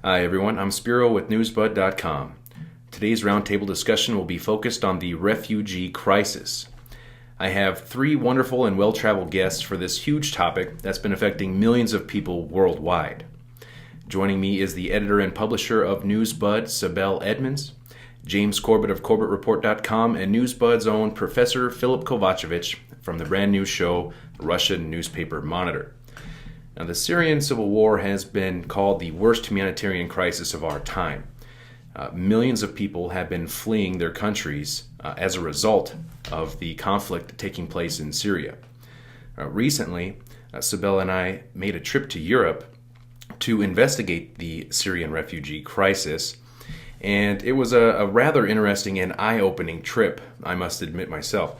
Hi everyone, I'm Spiro with Newsbud.com. Today's roundtable discussion will be focused on the refugee crisis. I have three wonderful and well-traveled guests for this huge topic that's been affecting millions of people worldwide. Joining me is the editor and publisher of Newsbud, Sibel Edmonds, James Corbett of CorbettReport.com, and Newsbud's own Professor Philip Kovacevic from the brand new show, Russian Newspaper Monitor. Now, the Syrian civil war has been called the worst humanitarian crisis of our time. Millions of people have been fleeing their countries as a result of the conflict taking place in Syria. Recently, Sibel and I made a trip to Europe to investigate the Syrian refugee crisis, and it was a rather interesting and eye-opening trip, I must admit myself.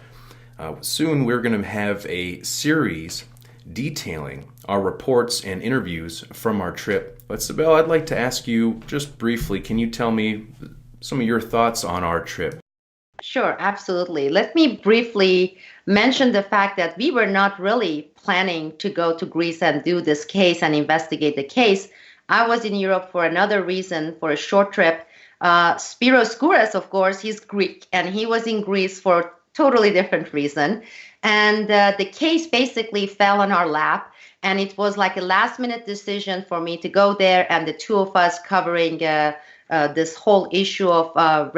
Soon we're going to have a series detailing our reports and interviews from our trip. But Sibel, I'd like to ask you just briefly, can you tell me some of your thoughts on our trip? Sure, absolutely. Let me briefly mention the fact that we were not really planning to go to Greece and do this case and investigate the case. I was in Europe for another reason, for a short trip. Spiros Skouras, of course, he's Greek, and he was in Greece for a totally different reason. And the case basically fell on our lap, and it was like a last-minute decision for me to go there, and the two of us covering this whole issue of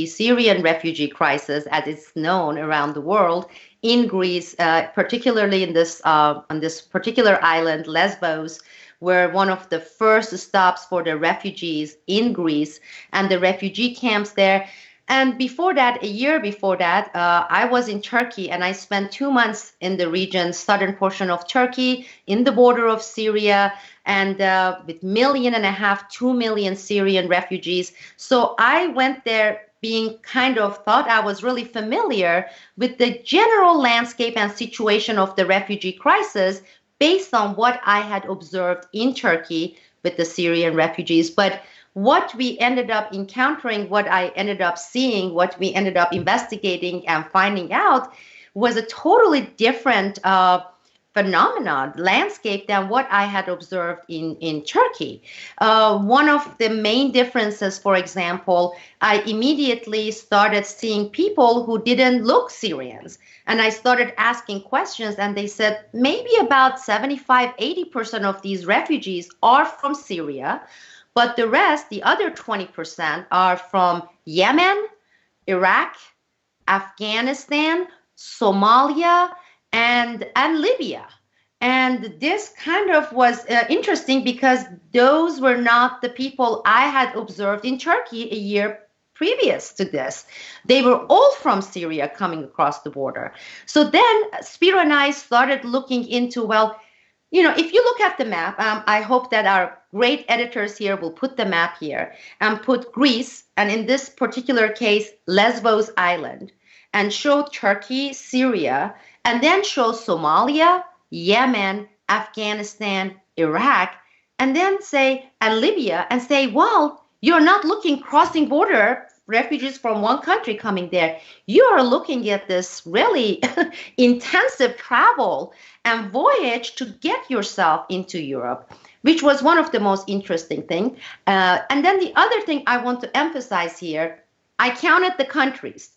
Syrian refugee crisis, as it's known around the world, in Greece, particularly in this on this particular island, Lesbos, where one of the first stops for the refugees in Greece and the refugee camps there. And before that, a year before that, I was in Turkey, and I spent 2 months in the region, southern portion of Turkey, in the border of Syria, and with 1.5 million, 2 million Syrian refugees. So I went there being thought I was really familiar with the general landscape and situation of the refugee crisis based on what I had observed in Turkey with the Syrian refugees. But what we ended up encountering, what I ended up seeing, what we ended up investigating and finding out was a totally different phenomenon, landscape than what I had observed in Turkey. One of the main differences, for example, I immediately started seeing people who didn't look Syrians. And I started asking questions, and they said maybe about 75-80% of these refugees are from Syria. But the rest, the other 20%, are from Yemen, Iraq, Afghanistan, Somalia, and Libya. And this was interesting because those were not the people I had observed in Turkey a year previous to this. They were all from Syria coming across the border. So then Spiro and I started looking into, if you look at the map, I hope that our great editors here will put the map here and put Greece, and in this particular case, Lesbos Island, and show Turkey, Syria, and then show Somalia, Yemen, Afghanistan, Iraq, and then and Libya, and say, well, you're not looking crossing border refugees from one country coming there. You are looking at this really intensive travel and voyage to get yourself into Europe, which was one of the most interesting things. And then the other thing I want to emphasize here, I counted the countries.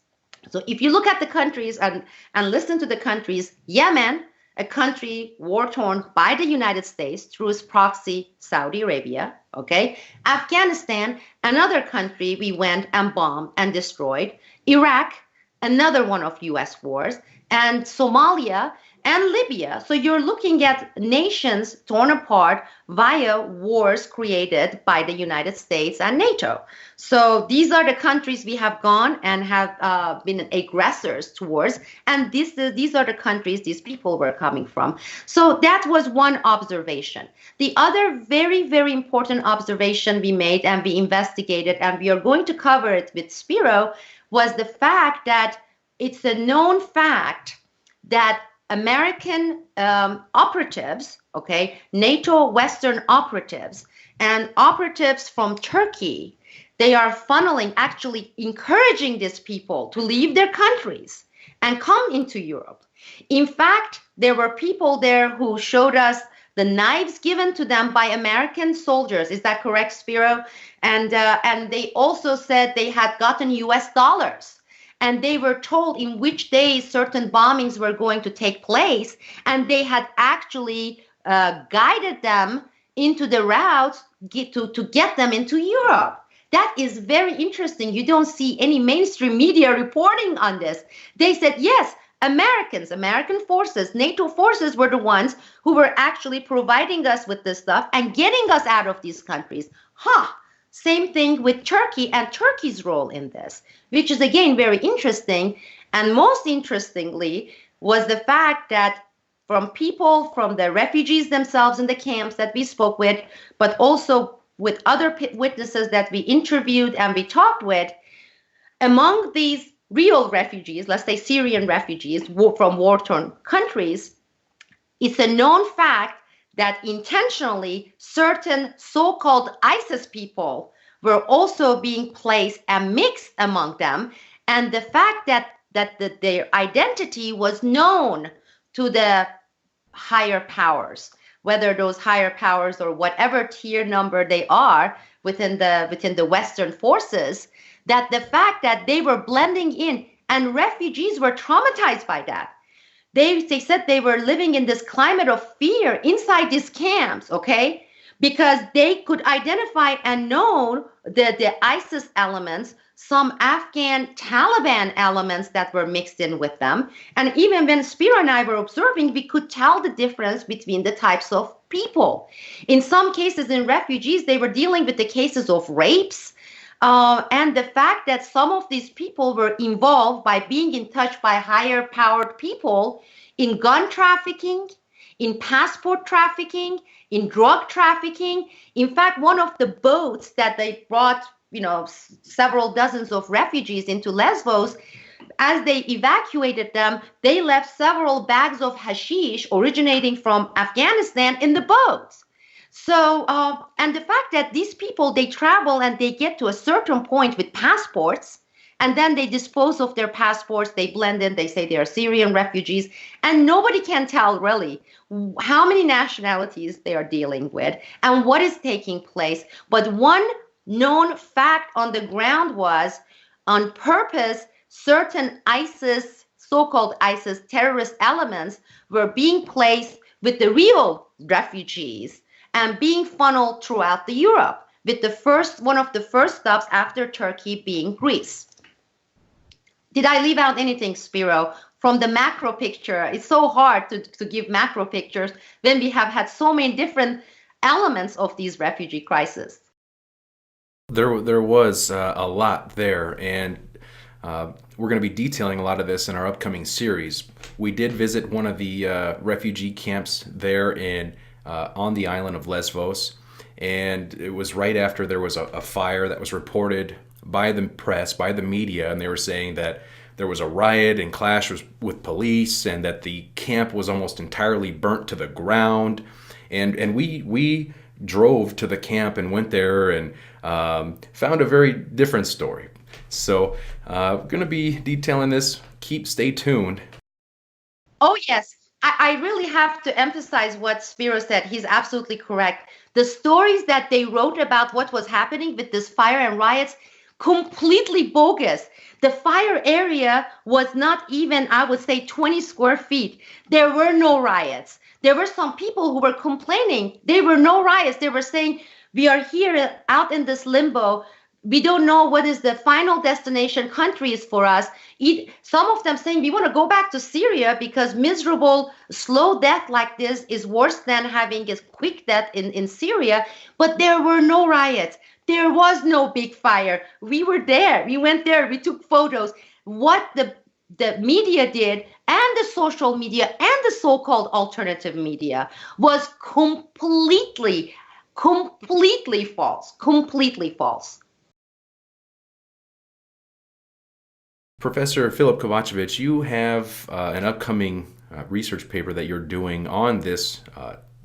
So if you look at the countries and listen to the countries, Yemen, a country war-torn by the United States through its proxy, Saudi Arabia, okay? Afghanistan, another country we went and bombed and destroyed. Iraq, another one of U.S. wars. And Somalia and Libya. So you're looking at nations torn apart via wars created by the United States and NATO. So these are the countries we have gone and have been aggressors towards. And these are the countries these people were coming from. So that was one observation. The other very, very important observation we made and we investigated, and we are going to cover it with Spiro, was the fact that it's a known fact that American operatives, NATO Western operatives, and operatives from Turkey, they are funneling, actually encouraging these people to leave their countries and come into Europe. In fact, there were people there who showed us the knives given to them by American soldiers. Is that correct, Spiro? And they also said they had gotten US dollars. And they were told in which days certain bombings were going to take place. And they had actually guided them into the routes to get them into Europe. That is very interesting. You don't see any mainstream media reporting on this. They said, yes, American forces, NATO forces were the ones who were actually providing us with this stuff and getting us out of these countries. Same thing with Turkey and Turkey's role in this, which is again very interesting. And most interestingly was the fact that from people, from the refugees themselves in the camps that we spoke with, but also with other witnesses that we interviewed and we talked with, among these real refugees, let's say Syrian refugees from war-torn countries, it's a known fact that intentionally certain so-called ISIS people were also being placed and mixed among them. And the fact that their identity was known to the higher powers, whether those higher powers or whatever tier number they are within the Western forces, that the fact that they were blending in and refugees were traumatized by that. They said they were living in this climate of fear inside these camps, okay? Because they could identify and know the ISIS elements, some Afghan Taliban elements that were mixed in with them. And even when Spiro and I were observing, we could tell the difference between the types of people. In some cases, in refugees, they were dealing with the cases of rapes, and the fact that some of these people were involved by being in touch by higher powered people in gun trafficking, in passport trafficking, in drug trafficking. In fact, one of the boats that they brought, several dozens of refugees into Lesbos, as they evacuated them, they left several bags of hashish originating from Afghanistan in the boats. So, and the fact that these people, they travel and they get to a certain point with passports, and then they dispose of their passports, they blend in, they say they are Syrian refugees, and nobody can tell really how many nationalities they are dealing with and what is taking place. But one known fact on the ground was, on purpose, certain ISIS, so-called ISIS terrorist elements were being placed with the real refugees and being funneled throughout the Europe, with one of the first stops after Turkey being Greece. Did I leave out anything, Spiro? From the macro picture, it's so hard to give macro pictures when we have had so many different elements of these refugee crises. There was a lot there, and we're going to be detailing a lot of this in our upcoming series. We did visit one of the refugee camps there on the island of Lesbos, and it was right after there was a fire that was reported by the press, by the media, and they were saying that there was a riot and clash with police, and that the camp was almost entirely burnt to the ground. And we drove to the camp and went there and found a very different story. So going to be detailing this. Stay tuned. Oh, yes. I really have to emphasize what Spiro said. He's absolutely correct. The stories that they wrote about what was happening with this fire and riots, completely bogus. The fire area was not even, I would say, 20 square feet. There were no riots. There were some people who were complaining. There were no riots. They were saying, we are here out in this limbo. We don't know what is the final destination countries for us. Some of them saying we want to go back to Syria because miserable, slow death like this is worse than having a quick death in Syria. But there were no riots. There was no big fire. We were there. We went there. We took photos. What the media did, and the social media and the so-called alternative media, was completely false. Completely false. Professor Filip Kovacevic, you have an upcoming research paper that you're doing on this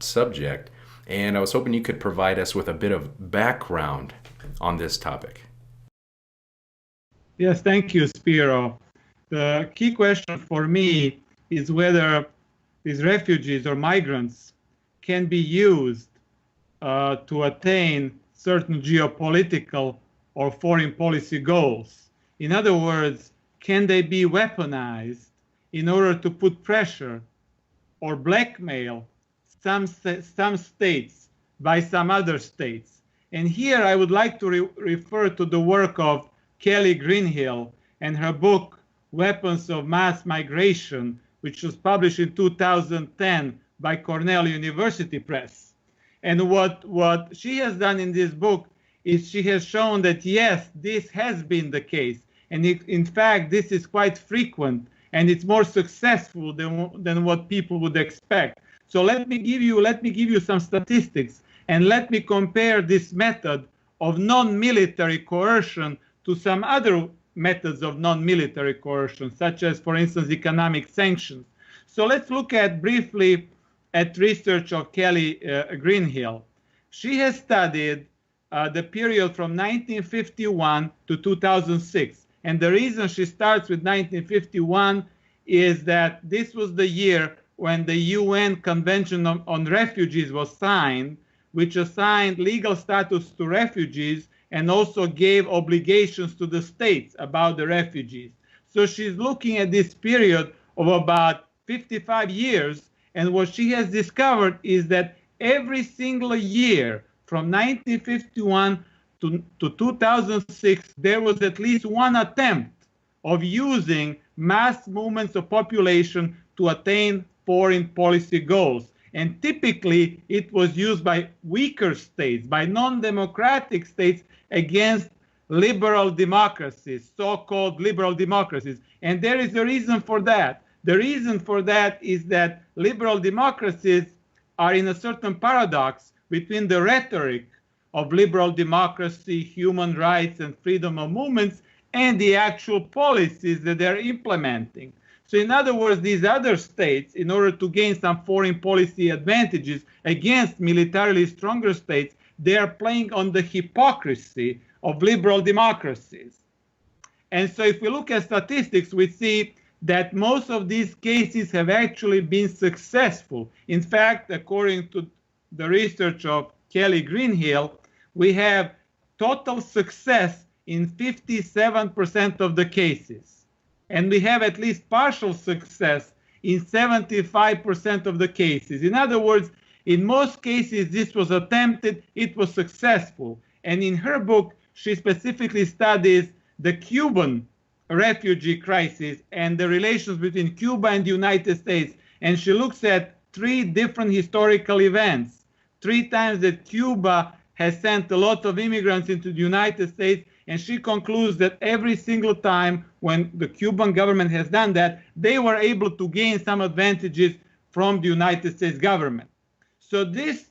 subject, and I was hoping you could provide us with a bit of background on this topic. Yes, thank you, Spiro. The key question for me is whether these refugees or migrants can be used to attain certain geopolitical or foreign policy goals. In other words, can they be weaponized in order to put pressure or blackmail some states by some other states? And here I would like to refer to the work of Kelly Greenhill and her book, Weapons of Mass Migration, which was published in 2010 by Cornell University Press. And what she has done in this book is she has shown that, yes, this has been the case. And in fact, this is quite frequent, and it's more successful than what people would expect. So let me give you some statistics, and let me compare this method of non-military coercion to some other methods of non-military coercion, such as, for instance, economic sanctions. So let's look briefly at research of Kelly Greenhill. She has studied the period from 1951 to 2006. And the reason she starts with 1951 is that this was the year when the UN Convention on Refugees was signed, which assigned legal status to refugees and also gave obligations to the states about the refugees. So she's looking at this period of about 55 years, and what she has discovered is that every single year from 1951 to 2006, there was at least one attempt of using mass movements of population to attain foreign policy goals. And typically, it was used by weaker states, by non-democratic states against liberal democracies, so-called liberal democracies. And there is a reason for that. The reason for that is that liberal democracies are in a certain paradox between the rhetoric of liberal democracy, human rights, and freedom of movements, and the actual policies that they're implementing. So in other words, these other states, in order to gain some foreign policy advantages against militarily stronger states, they are playing on the hypocrisy of liberal democracies. And so if we look at statistics, we see that most of these cases have actually been successful. In fact, according to the research of Kelly Greenhill, we have total success in 57% of the cases. And we have at least partial success in 75% of the cases. In other words, in most cases, this was attempted, it was successful. And in her book, she specifically studies the Cuban refugee crisis and the relations between Cuba and the United States. And she looks at 3 different historical events. 3 times that Cuba has sent a lot of immigrants into the United States, and she concludes that every single time when the Cuban government has done that, they were able to gain some advantages from the United States government. So this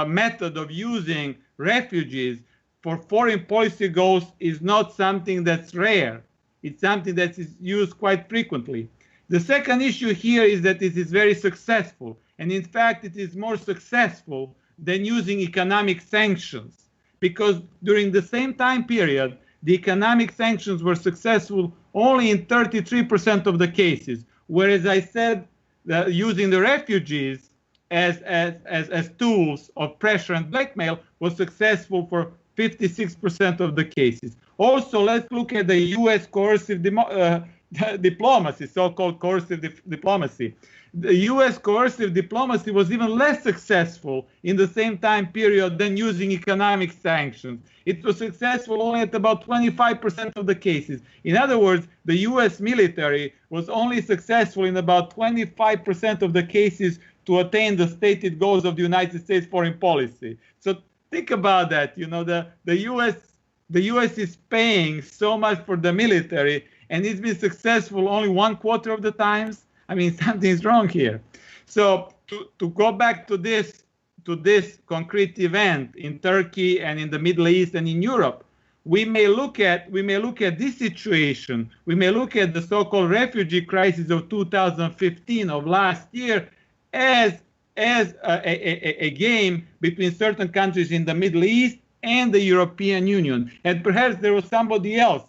method of using refugees for foreign policy goals is not something that's rare. It's something that is used quite frequently. The second issue here is that it is very successful. And in fact, it is more successful than using economic sanctions, because during the same time period, the economic sanctions were successful only in 33% of the cases, whereas I said that using the refugees as tools of pressure and blackmail was successful for 56% of the cases. Also, let's look at the U.S. coercive diplomacy, so-called coercive diplomacy. The U.S. coercive diplomacy was even less successful in the same time period than using economic sanctions. It was successful only at about 25% of the cases. In other words, the U.S. military was only successful in about 25% of the cases to attain the stated goals of the United States foreign policy. So think about that. You know, the U.S. is paying so much for the military, and it's been successful only 1/4 of the times. I mean, something's wrong here. So to go back to this concrete event in Turkey and in the Middle East and in Europe, we may look at this situation. We may look at the so-called refugee crisis of 2015 of last year as a game between certain countries in the Middle East and the European Union. And perhaps there was somebody else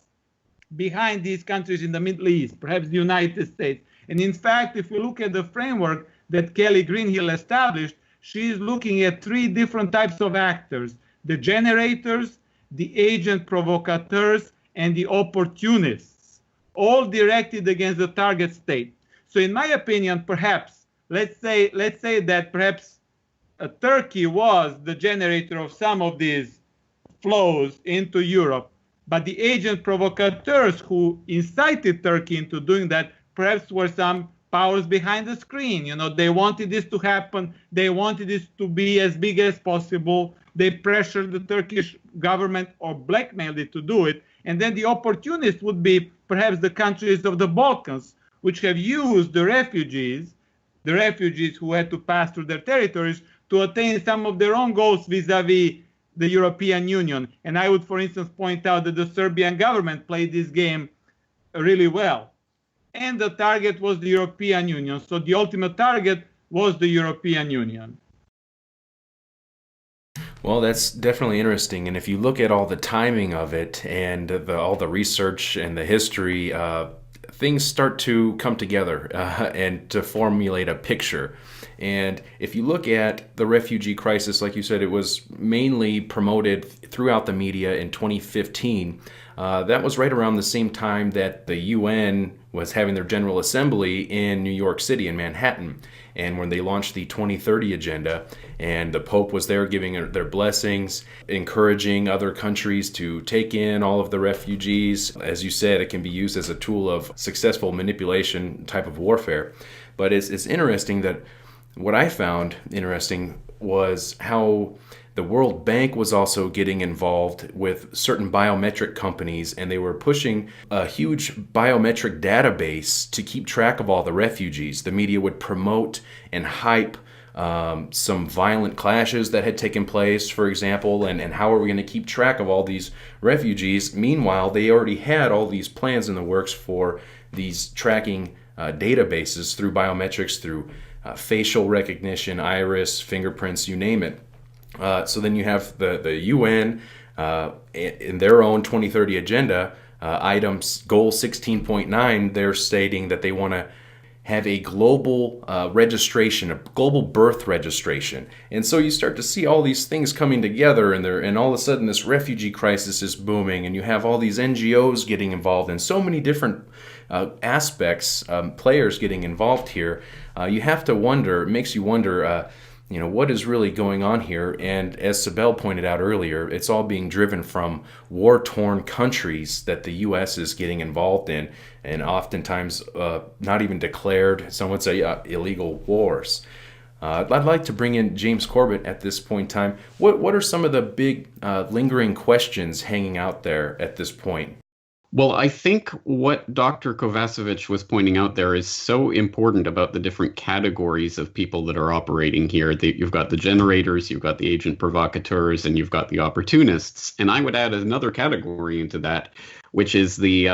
behind these countries in the Middle East, perhaps the United States. And in fact, if we look at the framework, that Kelly Greenhill established, she's looking at three different types of actors: the generators, the agent provocateurs, and the opportunists, all directed against the target state. So in my opinion, perhaps, let's say that perhaps Turkey was the generator of some of these flows into Europe, but the agent provocateurs who incited Turkey into doing that perhaps were some powers behind the screen. They wanted this to happen. They wanted this to be as big as possible. They pressured the Turkish government or blackmailed it to do it. And then the opportunists would be perhaps the countries of the Balkans, which have used the refugees who had to pass through their territories to attain some of their own goals vis-a-vis the European Union. And I would, for instance, point out that the Serbian government played this game really well. And the target was the European Union. So the ultimate target was the European Union. Well, that's definitely interesting. And if you look at all the timing of it and all the research and the history, things start to come together and to formulate a picture. And if you look at the refugee crisis, like you said, it was mainly promoted throughout the media in 2015. That was right around the same time that the UN was having their General Assembly in New York City, in Manhattan. And when they launched the 2030 agenda, and the Pope was there giving their blessings, encouraging other countries to take in all of the refugees. As you said, it can be used as a tool of successful manipulation type of warfare. But it's interesting that what I found interesting was how the World Bank was also getting involved with certain biometric companies, and they were pushing a huge biometric database to keep track of all the refugees. The media would promote and hype some violent clashes that had taken place, for example, and how are we going to keep track of all these refugees? Meanwhile, they already had all these plans in the works for these tracking databases through biometrics, through facial recognition, iris, fingerprints, you name it. So then you have the UN in their own 2030 agenda, items goal 16.9, they're stating that they want to have a global registration, a global birth registration. And so you start to see all these things coming together, and all of a sudden this refugee crisis is booming, and you have all these NGOs getting involved in so many different aspects, players getting involved here. You have to wonder, it makes you wonder, what is really going on here? And as Sibel pointed out earlier, it's all being driven from war-torn countries that the U.S. is getting involved in, and oftentimes not even declared, some would say, illegal wars. I'd like to bring in James Corbett at this point in time. What are some of the big lingering questions hanging out there at this point? Well, I think what Dr. Kovacevic was pointing out there is so important about the different categories of people that are operating here. You've got the generators, you've got the agent provocateurs, and you've got the opportunists. And I would add another category into that, which is the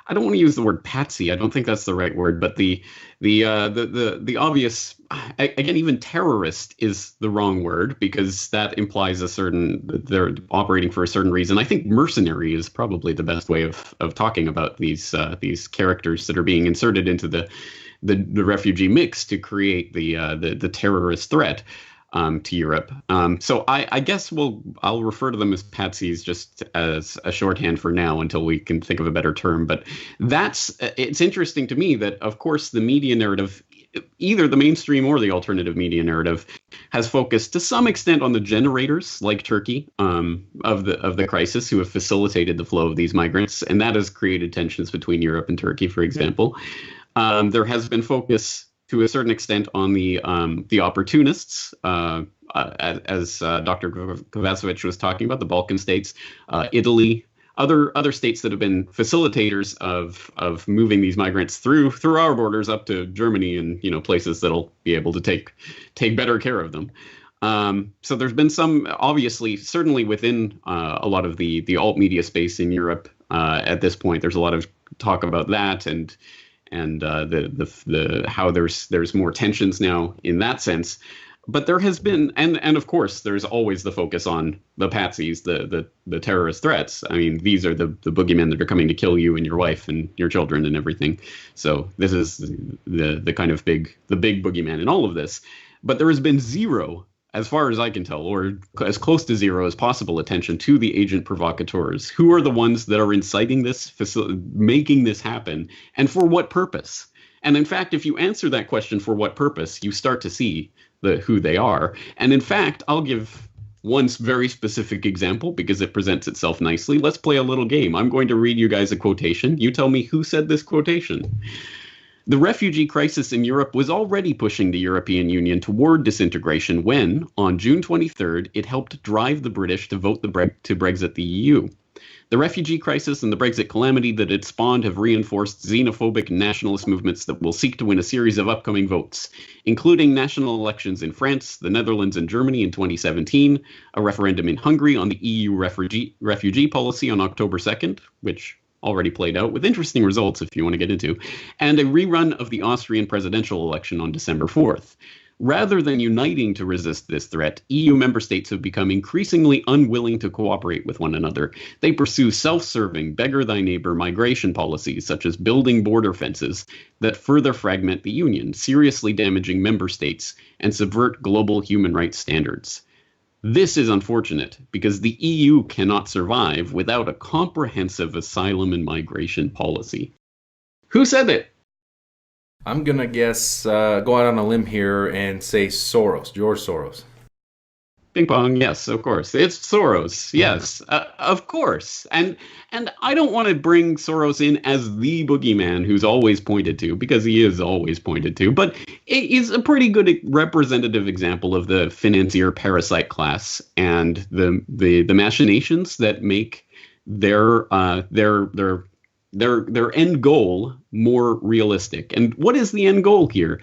I don't want to use the word patsy. I don't think that's the right word, but the obvious, again, even terrorist is the wrong word, because that implies they're operating for a certain reason. I think mercenary is probably the best way of talking about these characters that are being inserted into the refugee mix to create the terrorist threat to Europe. So I guess I'll refer to them as patsies just as a shorthand for now until we can think of a better term. But it's interesting to me that, of course, the media narrative, either the mainstream or the alternative media narrative, has focused to some extent on the generators, like Turkey, of the crisis, who have facilitated the flow of these migrants, and that has created tensions between Europe and Turkey, for example. There has been focus to a certain extent on the opportunists, as Dr. Kovacevic was talking about, the Balkan states, Italy, other states that have been facilitators of moving these migrants through our borders up to Germany and places that'll be able to take better care of them. So there's been some, obviously, certainly within a lot of the alt media space in Europe at this point. There's a lot of talk about that and the how there's more tensions now in that sense. But there has been, and of course, there's always the focus on the patsies, the terrorist threats. I mean, these are the boogeymen that are coming to kill you and your wife and your children and everything. So this is the kind of big boogeyman in all of this. But there has been zero, as far as I can tell, or as close to zero as possible, attention to the agent provocateurs. Who are the ones that are inciting this, making this happen, and for what purpose? And in fact, if you answer that question, for what purpose, you start to see who they are. And in fact, I'll give one very specific example because it presents itself nicely. Let's play a little game. I'm going to read you guys a quotation. You tell me who said this quotation. The refugee crisis in Europe was already pushing the European Union toward disintegration when, on June 23rd, it helped drive the British to vote to Brexit the EU. The refugee crisis and the Brexit calamity that it spawned have reinforced xenophobic nationalist movements that will seek to win a series of upcoming votes, including national elections in France, the Netherlands, and Germany in 2017, a referendum in Hungary on the EU refugee policy on October 2nd, which already played out with interesting results if you want to get into, and a rerun of the Austrian presidential election on December 4th. Rather than uniting to resist this threat, EU member states have become increasingly unwilling to cooperate with one another. They pursue self-serving, beggar-thy-neighbor migration policies, such as building border fences, that further fragment the Union, seriously damaging member states, and subvert global human rights standards. This is unfortunate, because the EU cannot survive without a comprehensive asylum and migration policy. Who said it? I'm going to guess, go out on a limb here and say Soros, George Soros. Ping pong, yes, of course. It's Soros, yes, of course. And I don't want to bring Soros in as the boogeyman who's always pointed to, because he is always pointed to, but he's a pretty good representative example of the financier parasite class and the machinations that make their end goal more realistic. And what is the end goal here?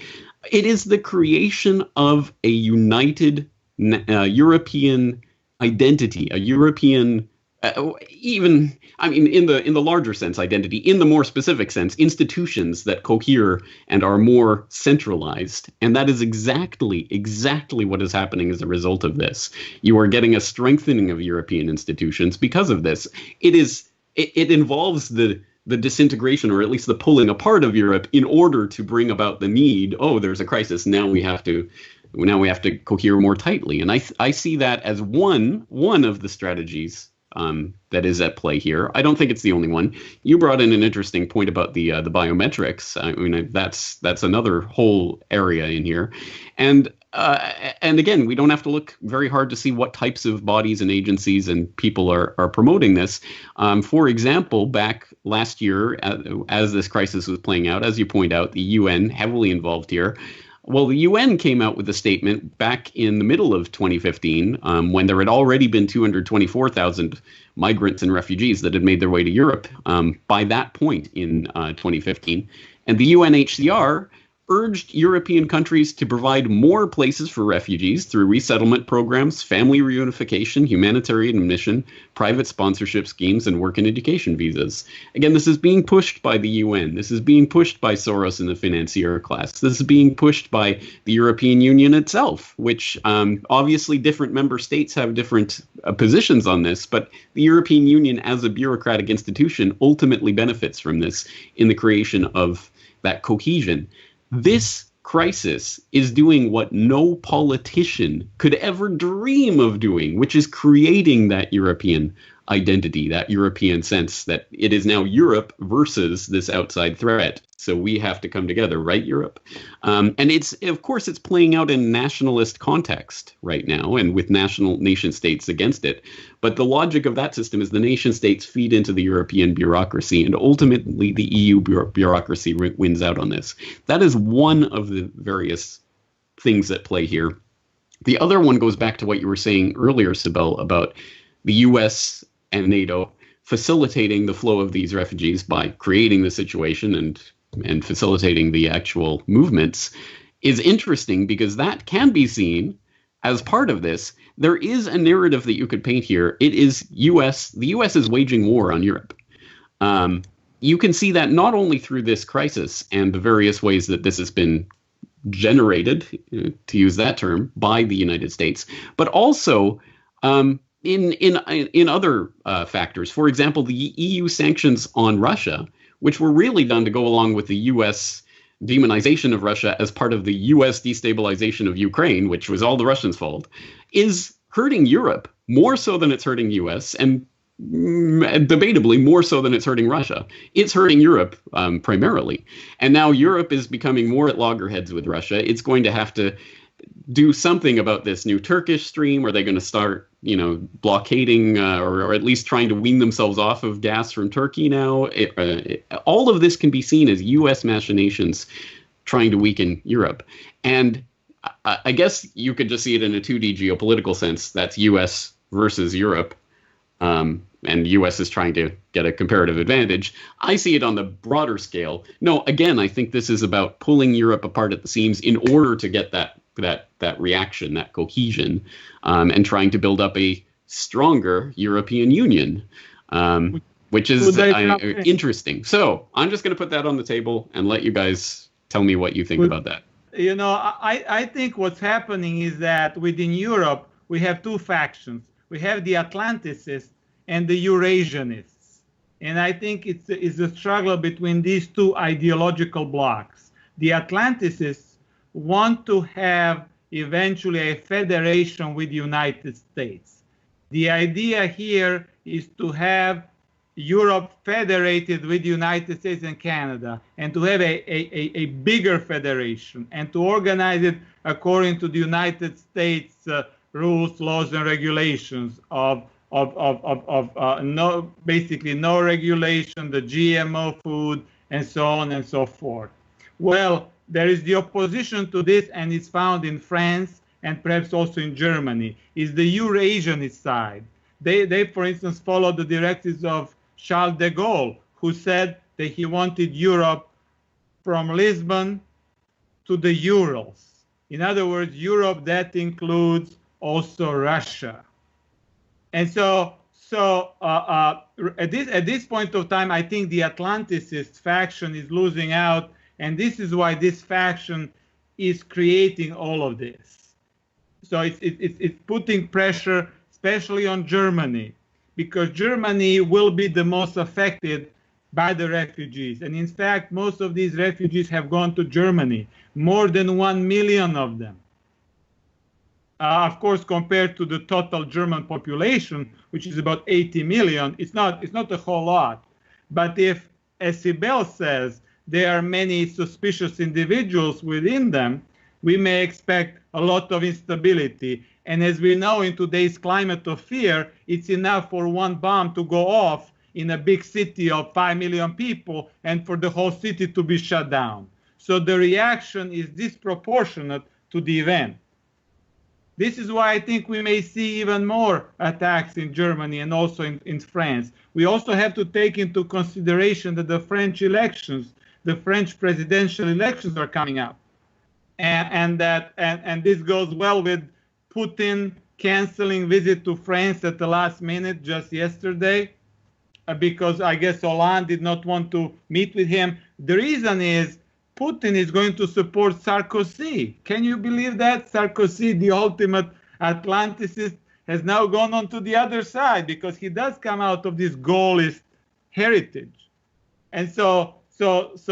It is the creation of a united European identity, a European, in the larger sense, identity. In the more specific sense, institutions that cohere and are more centralized. And that is exactly what is happening as a result of this. You are getting a strengthening of European institutions because of this. It involves the disintegration, or at least the pulling apart of Europe, in order to bring about the need. Oh, there's a crisis. Now we have to cohere more tightly. And I see that as one of the strategies that is at play here. I don't think it's the only one. You brought in an interesting point about the biometrics. I mean, that's another whole area in here. And again, we don't have to look very hard to see what types of bodies and agencies and people are promoting this. For example, back last year, as this crisis was playing out, as you point out, the UN heavily involved here. Well, the UN came out with a statement back in the middle of 2015, when there had already been 224,000 migrants and refugees that had made their way to Europe by that point in 2015. And the UNHCR urged European countries to provide more places for refugees through resettlement programs, family reunification, humanitarian admission, private sponsorship schemes, and work and education visas. Again, this is being pushed by the UN. This is being pushed by Soros and the financier class. This is being pushed by the European Union itself, which obviously different member states have different positions on this, but the European Union as a bureaucratic institution ultimately benefits from this in the creation of that cohesion. This crisis is doing what no politician could ever dream of doing, which is creating that European identity, that European sense that it is now Europe versus this outside threat. So we have to come together, right, Europe? And it's playing out in nationalist context right now and with nation states against it. But the logic of that system is the nation states feed into the European bureaucracy, and ultimately the EU bureaucracy wins out on this. That is one of the various things at play here. The other one goes back to what you were saying earlier, Sibel, about the US and NATO facilitating the flow of these refugees by creating the situation and facilitating the actual movements is interesting, because that can be seen as part of this. There is a narrative that you could paint here. It is the US is waging war on Europe. You can see that not only through this crisis and the various ways that this has been generated, to use that term, by the United States, but also in other factors. For example, the EU sanctions on Russia, which were really done to go along with the U.S. demonization of Russia as part of the U.S. destabilization of Ukraine, which was all the Russians' fault, is hurting Europe more so than it's hurting U.S. and debatably more so than it's hurting Russia. It's hurting Europe primarily. And now Europe is becoming more at loggerheads with Russia. It's going to have to do something about this new Turkish stream. Are they going to start, blockading or at least trying to wean themselves off of gas from Turkey now? All of this can be seen as U.S. machinations trying to weaken Europe. And I guess you could just see it in a 2D geopolitical sense. That's U.S. versus Europe. And U.S. is trying to get a comparative advantage. I see it on the broader scale. No, again, I think this is about pulling Europe apart at the seams in order to get that reaction, that cohesion, and trying to build up a stronger European Union, which is interesting. So I'm just going to put that on the table and let you guys tell me what you think about that. I think what's happening is that within Europe, we have two factions. We have the Atlanticists and the Eurasianists. And I think it's a struggle between these two ideological blocks. The Atlanticists want to have eventually a federation with the United States. The idea here is to have Europe federated with the United States and Canada, and to have a bigger federation, and to organize it according to the United States rules, laws, and regulations of basically no regulation, the GMO food, and so on and so forth. Well, there is the opposition to this, and it's found in France and perhaps also in Germany, is the Eurasianist side. They, for instance, follow the directives of Charles de Gaulle, who said that he wanted Europe from Lisbon to the Urals. In other words, Europe that includes also Russia. And so at this point of time, I think the Atlanticist faction is losing out, and this is why this faction is creating all of this. So it's putting pressure, especially on Germany, because Germany will be the most affected by the refugees. And in fact, most of these refugees have gone to Germany, more than 1 million of them. Of course, compared to the total German population, which is about 80 million, it's not a whole lot. But if, as Sibel says, there are many suspicious individuals within them, we may expect a lot of instability. And as we know, in today's climate of fear, it's enough for one bomb to go off in a big city of 5 million people and for the whole city to be shut down. So the reaction is disproportionate to the event. This is why I think we may see even more attacks in Germany and also in France. We also have to take into consideration that the French elections, the French presidential elections are coming up. And this goes well with Putin canceling visit to France at the last minute just yesterday, because I guess Hollande did not want to meet with him. The reason is Putin is going to support Sarkozy. Can you believe that? Sarkozy, the ultimate Atlanticist, has now gone on to the other side because he does come out of this Gaullist heritage. And so Hollande's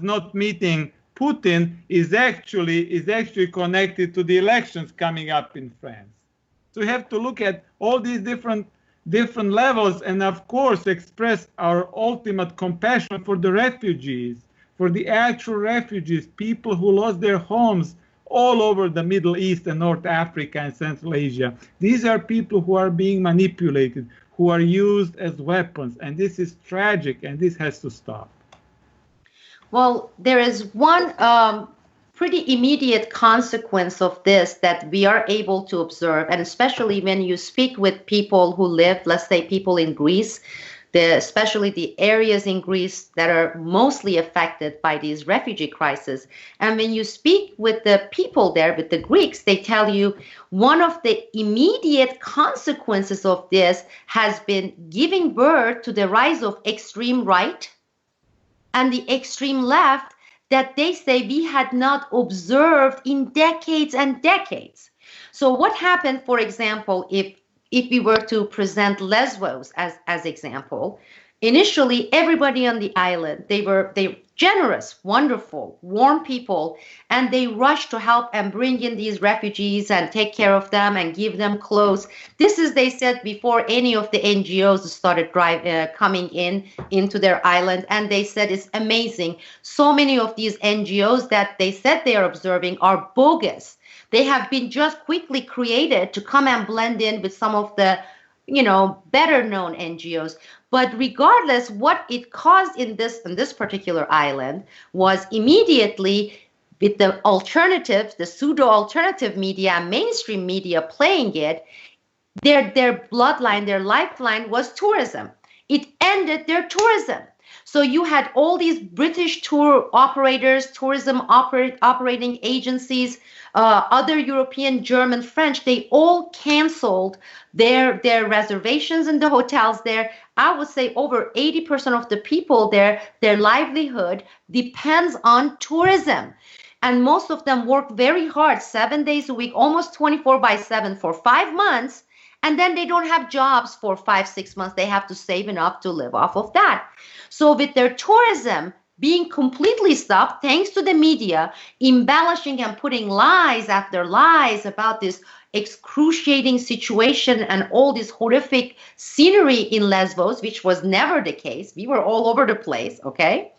not meeting Putin is actually connected to the elections coming up in France. So we have to look at all these different levels and, of course, express our ultimate compassion for the refugees, for the actual refugees, people who lost their homes all over the Middle East and North Africa and Central Asia. These are people who are being manipulated, who are used as weapons, and this is tragic, and this has to stop. Well, there is one pretty immediate consequence of this that we are able to observe, and especially when you speak with people who live, let's say people in Greece, especially the areas in Greece that are mostly affected by these refugee crises. And when you speak with the people there, with the Greeks, they tell you one of the immediate consequences of this has been giving birth to the rise of extreme right and the extreme left that they say we had not observed in decades and decades. So what happened, for example, if we were to present Lesbos as example, initially everybody on the island, they were generous, wonderful, warm people, and they rushed to help and bring in these refugees and take care of them and give them clothes. This is, they said, before any of the NGOs started coming into their island, and they said it's amazing. So many of these NGOs that they said they are observing are bogus. They have been just quickly created to come and blend in with some of the, better known NGOs. But regardless, what it caused in this particular island was immediately, with the alternatives, the pseudo-alternative media and mainstream media playing it, their bloodline, their lifeline was tourism. It ended their tourism. So you had all these British tour operators, tourism operating agencies, other European, German, French, they all canceled their reservations in the hotels there. I would say over 80% of the people there, their livelihood depends on tourism. And most of them work very hard, 7 days a week, almost 24/7 for 5 months. And then they don't have jobs for 5-6 months. They have to save enough to live off of that. So with their tourism being completely stopped, thanks to the media embellishing and putting lies after lies about this excruciating situation and all this horrific scenery in Lesbos, which was never the case. We were all over the place, okay?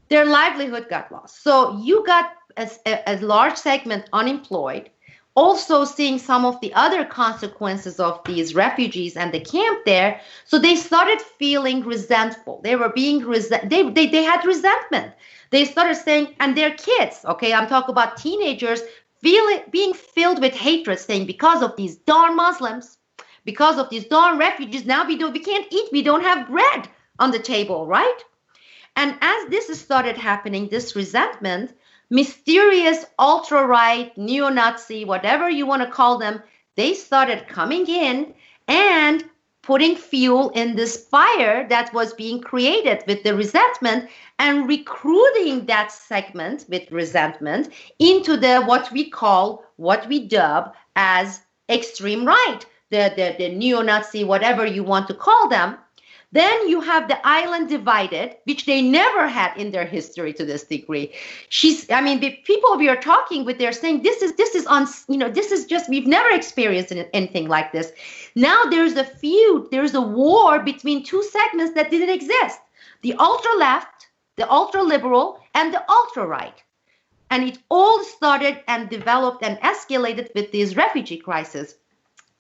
Their livelihood got lost. So you got a large segment unemployed. Also seeing some of the other consequences of these refugees and the camp there. So they started feeling resentful. They were being they had resentment. They started saying, and their kids, okay, I'm talking about teenagers, being filled with hatred, saying because of these darn Muslims, because of these darn refugees, now we can't eat, we don't have bread on the table, right? And as this started happening, this resentment, mysterious ultra-right, neo-Nazi, whatever you want to call them, they started coming in and putting fuel in this fire that was being created with the resentment and recruiting that segment with resentment into what we dub as extreme right, the neo-Nazi, whatever you want to call them. Then you have the island divided, which they never had in their history to this degree. The people we are talking with, they're saying this is just, we've never experienced anything like this. Now there's a feud, there's a war between two segments that didn't exist. The ultra left, the ultra liberal, and the ultra right. And it all started and developed and escalated with these refugee crises.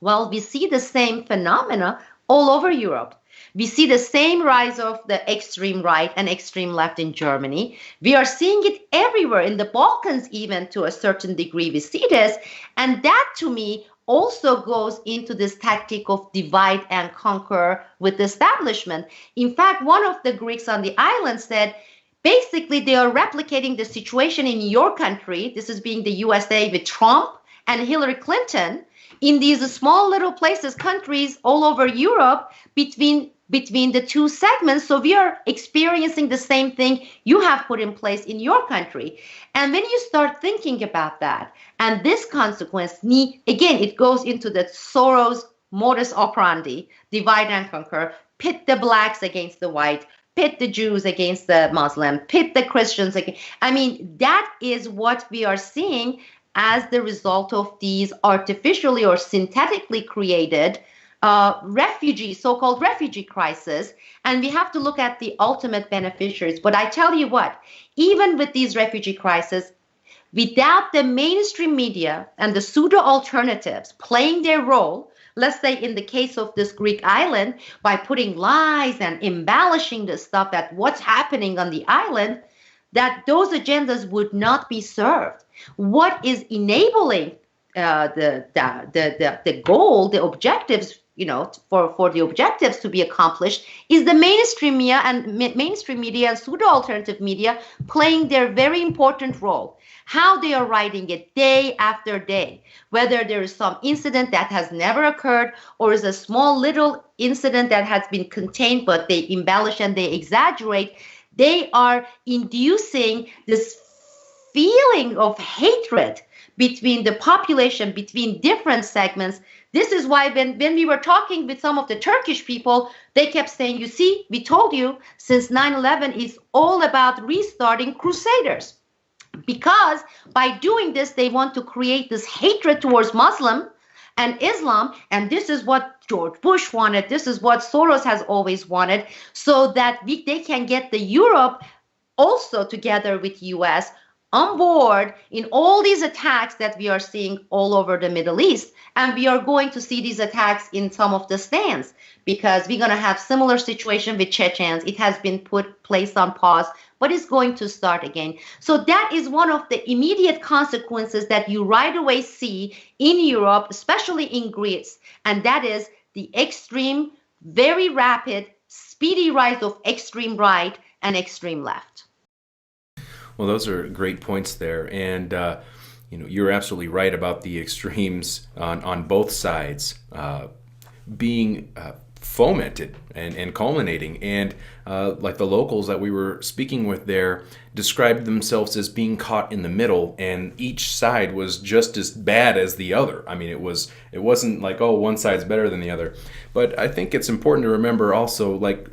Well, we see the same phenomena all over Europe. We see the same rise of the extreme right and extreme left in Germany. We are seeing it everywhere, in the Balkans even to a certain degree we see this. And that to me also goes into this tactic of divide and conquer with the establishment. In fact, one of the Greeks on the island said, basically they are replicating the situation in your country, this is being the USA with Trump and Hillary Clinton, in these small little places, countries all over Europe between the two segments. So we are experiencing the same thing you have put in place in your country. And when you start thinking about that, and this consequence, again, it goes into the Soros modus operandi, divide and conquer, pit the blacks against the white, pit the Jews against the Muslim, pit the Christians against. That is what we are seeing as the result of these artificially or synthetically created so-called refugee crisis. And we have to look at the ultimate beneficiaries. But I tell you what, even with these refugee crises, without the mainstream media and the pseudo-alternatives playing their role, let's say in the case of this Greek island, by putting lies and embellishing the stuff at what's happening on the island, that those agendas would not be served. What is enabling the goal, the objectives, for the objectives to be accomplished, is the mainstream media and pseudo-alternative media playing their very important role. How they are writing it day after day, whether there is some incident that has never occurred or is a small little incident that has been contained, but they embellish and they exaggerate. They are inducing this feeling of hatred between the population, between different segments. This is why when we were talking with some of the Turkish people, they kept saying, you see, we told you since 9/11 is all about restarting crusaders. Because by doing this, they want to create this hatred towards Muslim and Islam. And this is what George Bush wanted. This is what Soros has always wanted, so that they can get the Europe also together with US on board in all these attacks that we are seeing all over the Middle East. And we are going to see these attacks in some of the stands, because we're going to have similar situation with Chechens. It has been placed on pause, but it's going to start again. So that is one of the immediate consequences that you right away see in Europe, especially in Greece. And that is the extreme, very rapid, speedy rise of extreme right and extreme left. Well, those are great points there, and you're absolutely right about the extremes on both sides being fomented and culminating. And like the locals that we were speaking with there described themselves as being caught in the middle, and each side was just as bad as the other. I mean, it wasn't like, oh, one side's better than the other. But I think it's important to remember also, like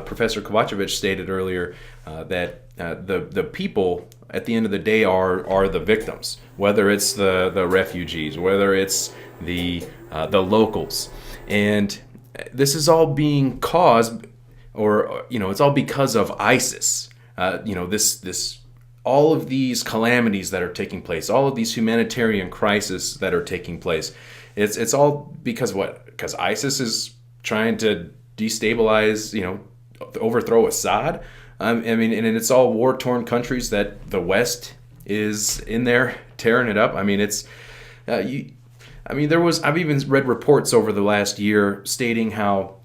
Professor Kovacevic stated earlier, that the people at the end of the day are the victims, whether it's the refugees, whether it's the locals, and this is all being caused, or it's all because of ISIS. This all of these calamities that are taking place, all of these humanitarian crises that are taking place. It's all because what? Because ISIS is trying to destabilize, overthrow Assad. I mean, and it's all war-torn countries that the West is in there tearing it up. I mean, I've even read reports over the last year stating how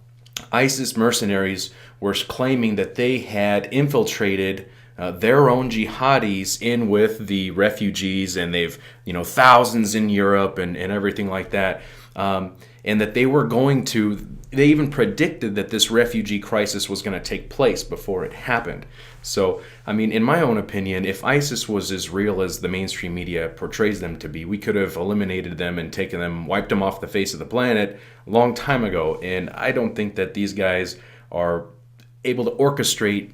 ISIS mercenaries were claiming that they had infiltrated their own jihadis in with the refugees, and they've, thousands in Europe and everything like that. And that they even predicted that this refugee crisis was going to take place before it happened. So, I mean, in my own opinion, if ISIS was as real as the mainstream media portrays them to be, we could have eliminated them and wiped them off the face of the planet a long time ago. And I don't think that these guys are able to orchestrate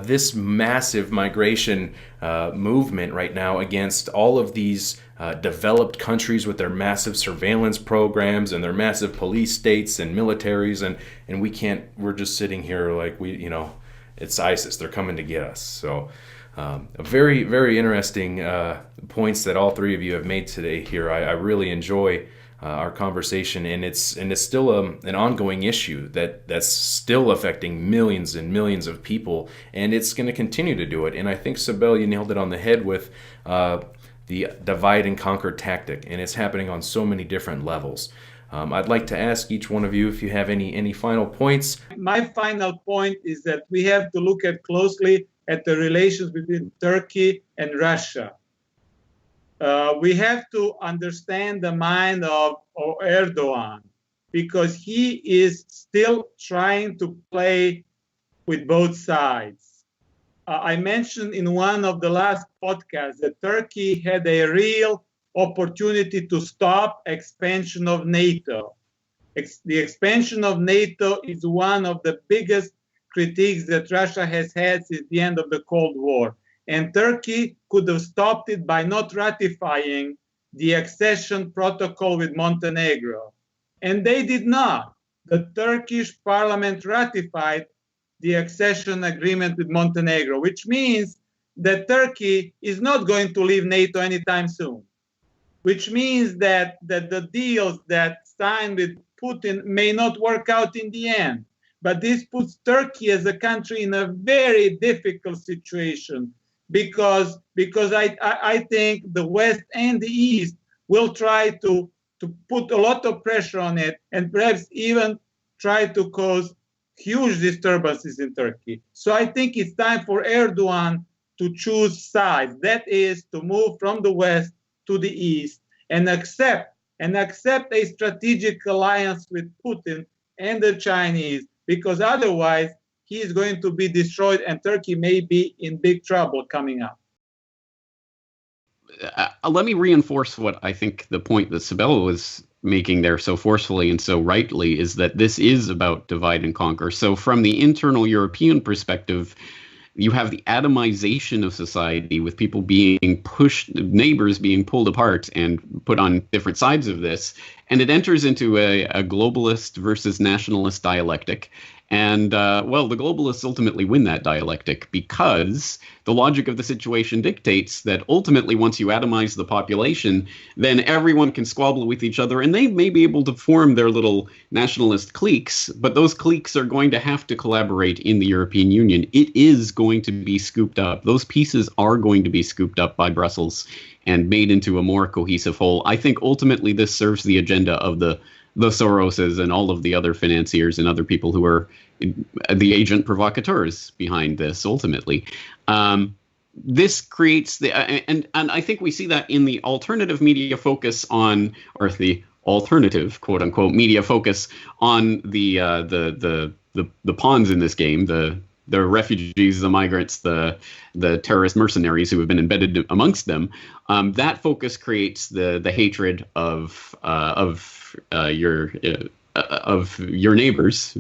this massive migration movement right now against all of these developed countries with their massive surveillance programs and their massive police states and militaries, and we're just sitting here like it's ISIS, they're coming to get us. So very, very interesting points that all three of you have made today here. I really enjoy our conversation, and it's still an ongoing issue that's still affecting millions and millions of people, and it's going to continue to do it. And I think, Sibel, you nailed it on the head with the divide and conquer tactic, and it's happening on so many different levels. I'd like to ask each one of you if you have any final points. My final point is that we have to look closely at the relations between Turkey and Russia. We have to understand the mind of Erdogan, because he is still trying to play with both sides. I mentioned in one of the last podcasts that Turkey had a real opportunity to stop expansion of NATO. The expansion of NATO is one of the biggest critiques that Russia has had since the end of the Cold War. And Turkey could have stopped it by not ratifying the accession protocol with Montenegro. And they did not. The Turkish parliament ratified the accession agreement with Montenegro, which means that Turkey is not going to leave NATO anytime soon, which means that the deals that signed with Putin may not work out in the end. But this puts Turkey as a country in a very difficult situation, because I think the West and the East will try to put a lot of pressure on it, and perhaps even try to cause huge disturbances in Turkey. So I think it's time for Erdogan to choose sides. That is, to move from the West to the East and accept a strategic alliance with Putin and the Chinese, because otherwise he is going to be destroyed and Turkey may be in big trouble coming up. Let me reinforce what I think the point that Sibella was making there so forcefully and so rightly is that this is about divide and conquer. So from the internal European perspective, you have the atomization of society with people being pushed, neighbors being pulled apart and put on different sides of this. And it enters into a globalist versus nationalist dialectic. And, well, the globalists ultimately win that dialectic because the logic of the situation dictates that ultimately once you atomize the population, then everyone can squabble with each other and they may be able to form their little nationalist cliques, but those cliques are going to have to collaborate in the European Union. It is going to be scooped up. Those pieces are going to be scooped up by Brussels and made into a more cohesive whole. I think ultimately this serves the agenda of the Soroses and all of the other financiers and other people who are the agent provocateurs behind this ultimately. This creates and I think we see that in the alternative media focus on, or the alternative quote unquote media focus on the pawns in this game, the refugees, the migrants, the terrorist mercenaries who have been embedded amongst them. That focus creates the hatred of your neighbors.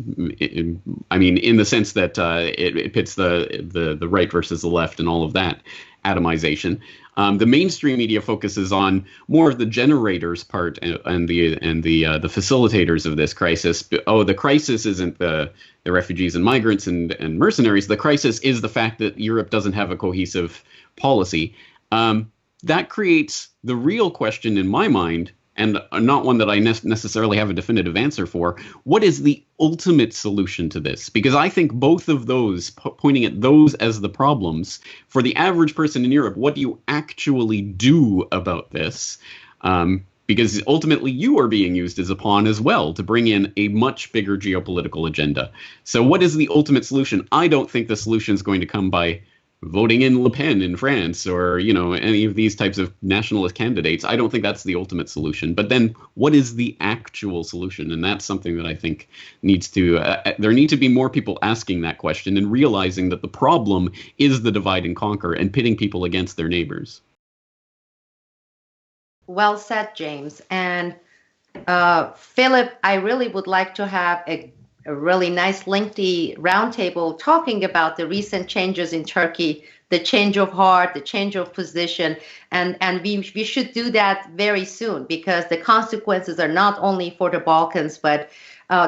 I mean, in the sense that it pits the right versus the left and all of that atomization. The mainstream media focuses on more of the generators part and the facilitators of this crisis. Oh, the crisis isn't the refugees and migrants and mercenaries. The crisis is the fact that Europe doesn't have a cohesive policy. That creates the real question in my mind, and not one that I necessarily have a definitive answer for. What is the ultimate solution to this? Because I think both of those, pointing at those as the problems, for the average person in Europe, what do you actually do about this? Because ultimately you are being used as a pawn as well to bring in a much bigger geopolitical agenda. So what is the ultimate solution? I don't think the solution is going to come by voting in Le Pen in France or, any of these types of nationalist candidates. I don't think that's the ultimate solution. But then what is the actual solution? And that's something that I think needs to, there need to be more people asking that question and realizing that the problem is the divide and conquer and pitting people against their neighbors. Well said, James. And Philip, I really would like to have a really nice lengthy roundtable talking about the recent changes in Turkey, the change of heart, the change of position, and we should do that very soon because the consequences are not only for the Balkans, but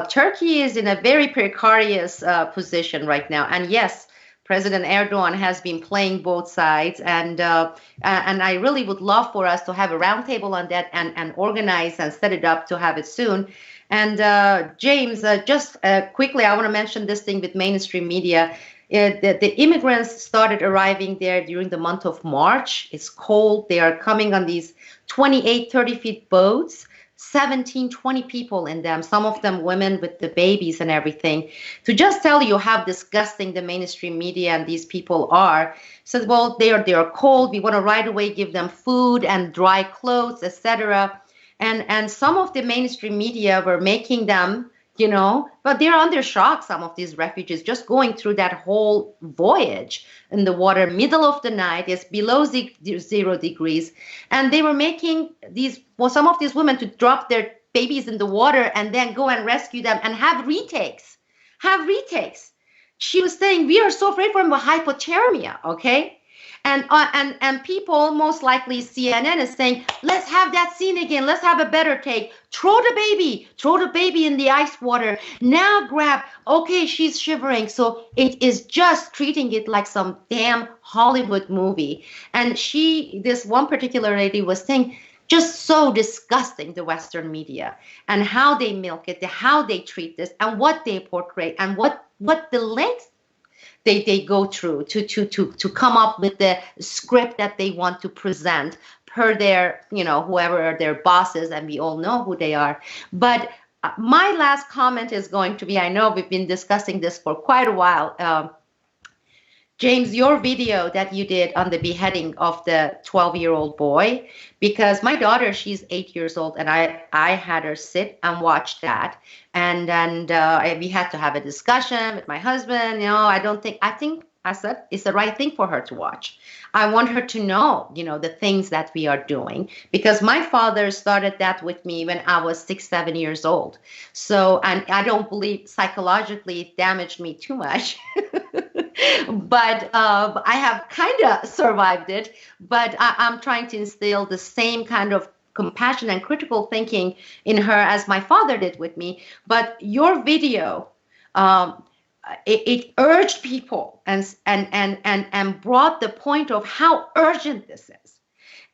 Turkey is in a very precarious position right now. And yes, President Erdogan has been playing both sides, and I really would love for us to have a roundtable on that and organize and set it up to have it soon. And James, just quickly, I want to mention this thing with mainstream media. The immigrants started arriving there during the month of March. It's cold. They are coming on these 28, 30-feet boats, 17, 20 people in them, some of them women with the babies and everything. To just tell you how disgusting the mainstream media and these people are. Says, well, they are cold. We want to right away give them food and dry clothes, etc. And some of the mainstream media were making them, but they're under shock, some of these refugees, just going through that whole voyage in the water, middle of the night, it's below 0 degrees. And they were making some of these women to drop their babies in the water and then go and rescue them and have retakes. She was saying, we are so afraid from hypothermia, okay? And people, most likely CNN is saying, let's have that scene again. Let's have a better take. Throw the baby in the ice water. Now grab. Okay, she's shivering. So it is just treating it like some damn Hollywood movie. And this one particular lady was saying, just so disgusting, the Western media and how they milk it, how they treat this and what they portray and what the length they go through to come up with the script that they want to present per their, whoever are their bosses, and we all know who they are. But my last comment is going to be, I know we've been discussing this for quite a while. James, your video that you did on the beheading of the 12-year-old boy, because my daughter, she's 8 years old, and I had her sit and watch that, and we had to have a discussion with my husband. I think I said it's the right thing for her to watch. I want her to know, the things that we are doing, because my father started that with me when I was 6, 7 years old. So, and I don't believe psychologically it damaged me too much. But I have kind of survived it, but I'm trying to instill the same kind of compassion and critical thinking in her as my father did with me. But your video, it urged people and brought the point of how urgent this is.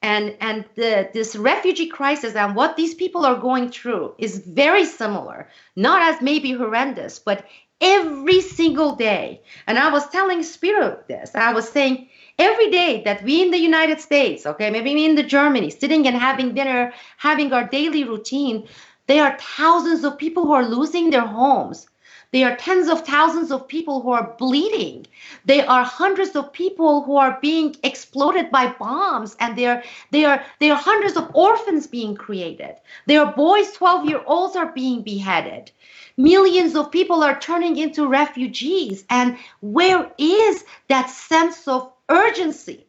And this refugee crisis and what these people are going through is very similar, not as maybe horrendous, but every single day. And I was telling Spiro this. I was saying every day that we in the United States, okay, maybe we in the Germany, sitting and having dinner, having our daily routine, there are thousands of people who are losing their homes. There are tens of thousands of people who are bleeding. There are hundreds of people who are being exploded by bombs, and there are hundreds of orphans being created. There are boys, 12-year-olds are being beheaded. Millions of people are turning into refugees. And where is that sense of urgency?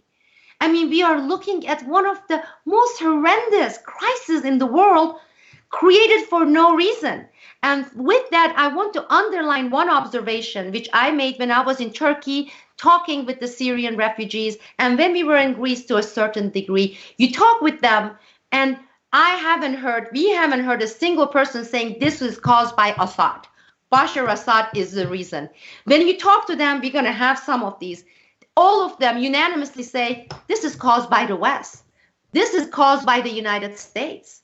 I mean, we are looking at one of the most horrendous crises in the world, created for no reason. And with that, I want to underline one observation which I made when I was in Turkey talking with the Syrian refugees, and when we were in Greece to a certain degree. You talk with them, and we haven't heard a single person saying this is caused by Assad. Bashar Assad is the reason. When you talk to them, we're going to have some of these. All of them unanimously say this is caused by the West. This is caused by the United States.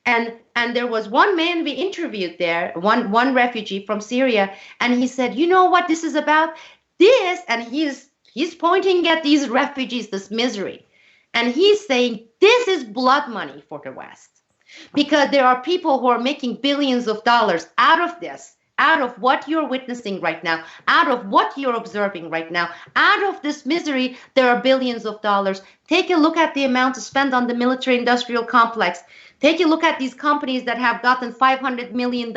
And there was one man we interviewed there, one refugee from Syria, and he said, you know what this is about? This, and he's pointing at these refugees, this misery. And he's saying this is blood money for the West, because there are people who are making billions of dollars out of this, out of what you're witnessing right now, out of what you're observing right now, out of this misery. There are billions of dollars. Take a look at the amount spent on the military-industrial complex. Take a look at these companies that have gotten $500 million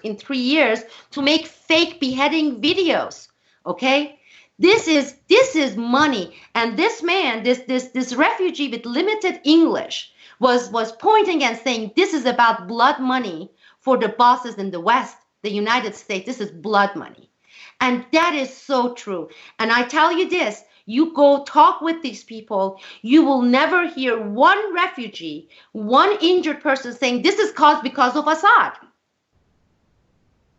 in 3 years to make fake beheading videos. Okay? This is money. And this man, this refugee with limited English was pointing and saying this is about blood money for the bosses in the West, the United States. This is blood money. And that is so true. And I tell you this, you go talk with these people, you will never hear one refugee, one injured person saying this is caused because of Assad.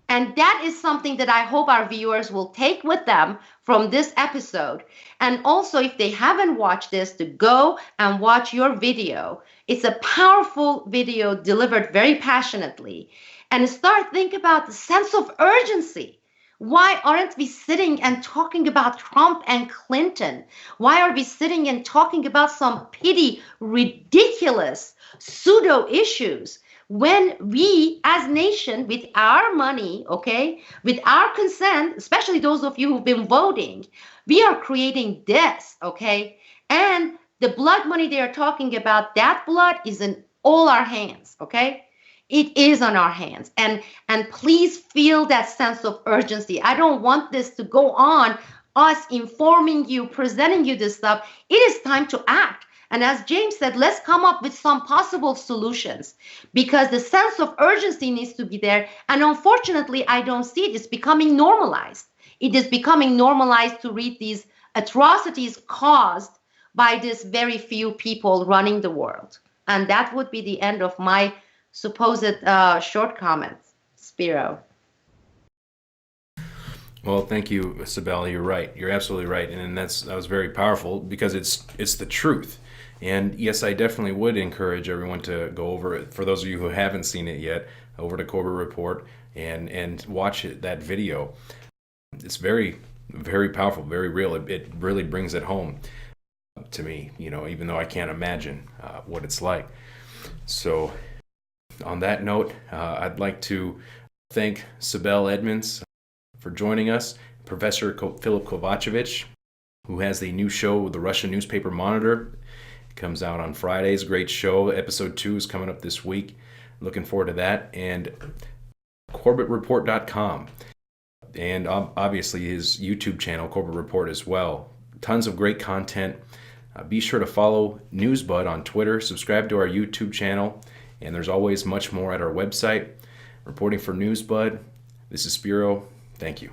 And that is something that I hope our viewers will take with them from this episode. And also, if they haven't watched this, to go and watch your video. It's a powerful video delivered very passionately. And think about the sense of urgency. Why aren't we sitting and talking about Trump and Clinton? Why are we sitting and talking about some petty, ridiculous pseudo issues when we as nation, with our money, okay, with our consent, especially those of you who've been voting, we are creating this, okay? And the blood money they are talking about, that blood is in all our hands, okay? It is on our hands. And please feel that sense of urgency. I don't want this to go on, us informing you, presenting you this stuff. It is time to act. And as James said, let's come up with some possible solutions, because the sense of urgency needs to be there. And unfortunately, I don't see it. It's becoming normalized. It is becoming normalized to read these atrocities caused by this very few people running the world. And that would be the end of my supposed short comments. Spiro. Well, thank you, Sibel. You're right. You're absolutely right. And that was very powerful, because it's the truth. And yes, I definitely would encourage everyone to go over it. For those of you who haven't seen it yet, over to Corbett Report and watch that video. It's very, very powerful, very real. It really brings it home to me, even though I can't imagine what it's like. So on that note, I'd like to thank Sibel Edmonds for joining us, Professor Philip Kovacevic, who has the new show, The Russian Newspaper Monitor. It comes out on Fridays. Great show. Episode 2 is coming up this week. Looking forward to that. And CorbettReport.com. And obviously his YouTube channel, Corbett Report, as well. Tons of great content. Be sure to follow Newsbud on Twitter. Subscribe to our YouTube channel. And there's always much more at our website. Reporting for Newsbud, this is Spiro. Thank you.